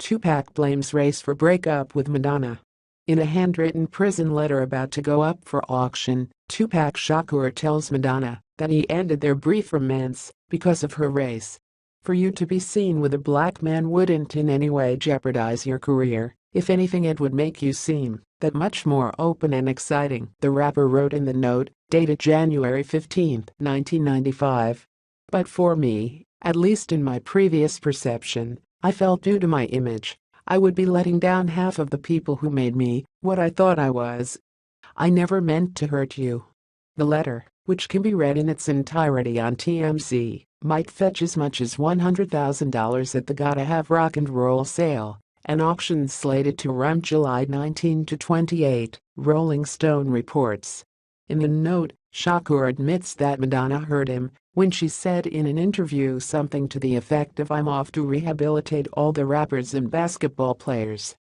Tupac blames race for breakup with Madonna. In a handwritten prison letter about to go up for auction, Tupac Shakur tells Madonna that he ended their brief romance because of her race. For you to be seen with a black man wouldn't in any way jeopardize your career. If anything, it would make you seem that much more open and exciting, the rapper wrote in the note, dated January 15, 1995. But for me, at least in my previous perception, I felt due to my image, I would be letting down half of the people who made me what I thought I was. I never meant to hurt you. The letter, which can be read in its entirety on TMZ, might fetch as much as $100,000 at the Gotta Have Rock and Roll sale, an auction slated to run July 19 to 28, Rolling Stone reports. In the note, Shakur admits that Madonna hurt him when she said in an interview something to the effect of "I'm off to rehabilitate all the rappers and basketball players."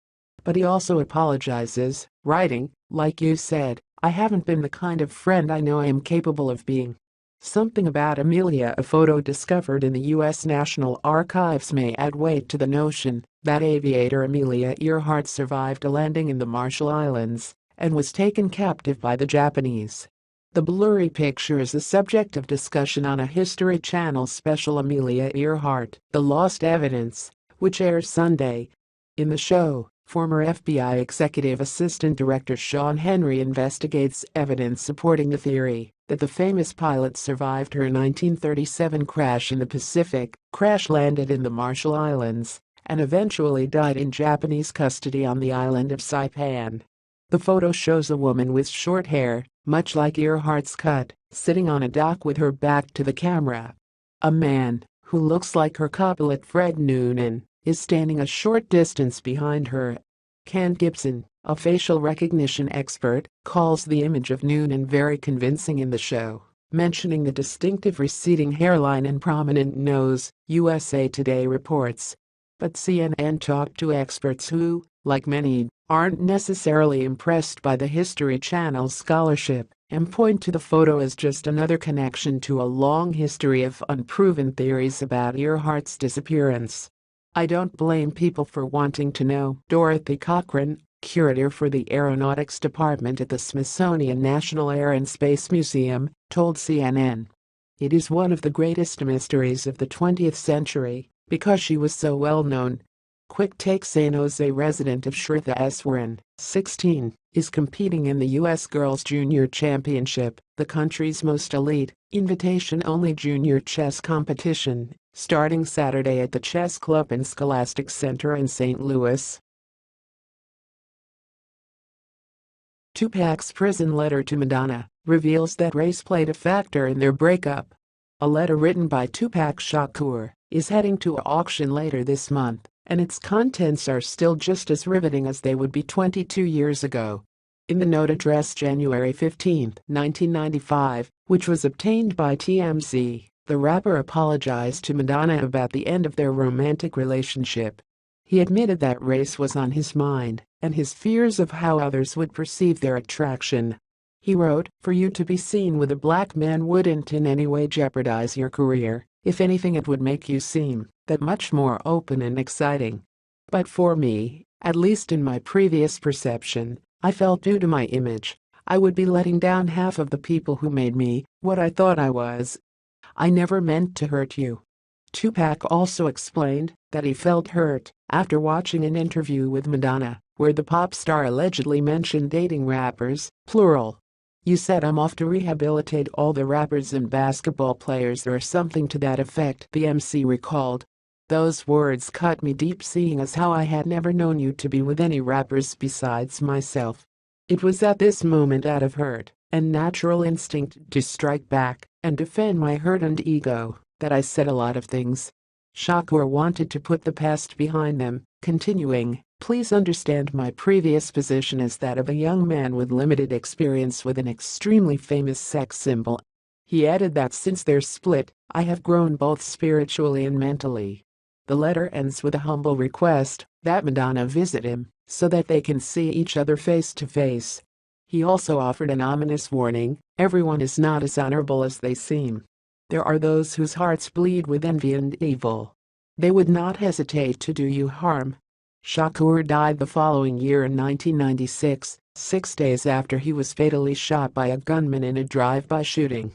But he also apologizes, writing, "Like you said, I haven't been the kind of friend I know I am capable of being." Something about Amelia, a photo discovered in the U.S. National Archives, may add weight to the notion that aviator Amelia Earhart survived a landing in the Marshall Islands and was taken captive by the Japanese. The blurry picture is the subject of discussion on a History Channel special, Amelia Earhart, The Lost Evidence, which airs Sunday. In the show, former FBI Executive Assistant Director Sean Henry investigates evidence supporting the theory that the famous pilot survived her 1937 crash in the Pacific, crash-landed in the Marshall Islands, and eventually died in Japanese custody on the island of Saipan. The photo shows a woman with short hair, much like Earhart's cut, sitting on a dock with her back to the camera. A man, who looks like her co-pilot Fred Noonan, is standing a short distance behind her. Ken Gibson, a facial recognition expert, calls the image of Noonan very convincing in the show, mentioning the distinctive receding hairline and prominent nose, USA Today reports. But CNN talked to experts who, like many, aren't necessarily impressed by the History Channel's scholarship and point to the photo as just another connection to a long history of unproven theories about Earhart's disappearance. I don't blame people for wanting to know, Dorothy Cochran, curator for the Aeronautics Department at the Smithsonian National Air and Space Museum, told CNN. It is one of the greatest mysteries of the 20th century, because she was so well known. Quick Take San Jose resident of Shritha Eswaran, 16, is competing in the U.S. Girls Junior Championship, the country's most elite, invitation-only junior chess competition, starting Saturday at the Chess Club and Scholastic Center in St. Louis. Tupac's prison letter to Madonna reveals that race played a factor in their breakup. A letter written by Tupac Shakur is heading to auction later this month, and its contents are still just as riveting as they would be 22 years ago. In the note addressed January 15, 1995, which was obtained by TMZ, the rapper apologized to Madonna about the end of their romantic relationship. He admitted that race was on his mind and his fears of how others would perceive their attraction. He wrote, "For you to be seen with a black man wouldn't in any way jeopardize your career. If anything, it would make you seem that much more open and exciting. But for me, at least in my previous perception, I felt due to my image, I would be letting down half of the people who made me what I thought I was. I never meant to hurt you." Tupac also explained that he felt hurt after watching an interview with Madonna, where the pop star allegedly mentioned dating rappers, plural. "You said I'm off to rehabilitate all the rappers and basketball players," or something to that effect, the MC recalled. "Those words cut me deep, seeing as how I had never known you to be with any rappers besides myself. It was at this moment, out of hurt and natural instinct to strike back and defend my hurt and ego, that I said a lot of things." Shakur wanted to put the past behind them, continuing, "Please understand my previous position as that of a young man with limited experience with an extremely famous sex symbol." He added that since their split, "I have grown both spiritually and mentally." The letter ends with a humble request that Madonna visit him so that they can see each other face to face. He also offered an ominous warning: everyone is not as honorable as they seem. There are those whose hearts bleed with envy and evil. They would not hesitate to do you harm. Shakur died the following year in 1996, 6 days after he was fatally shot by a gunman in a drive-by shooting.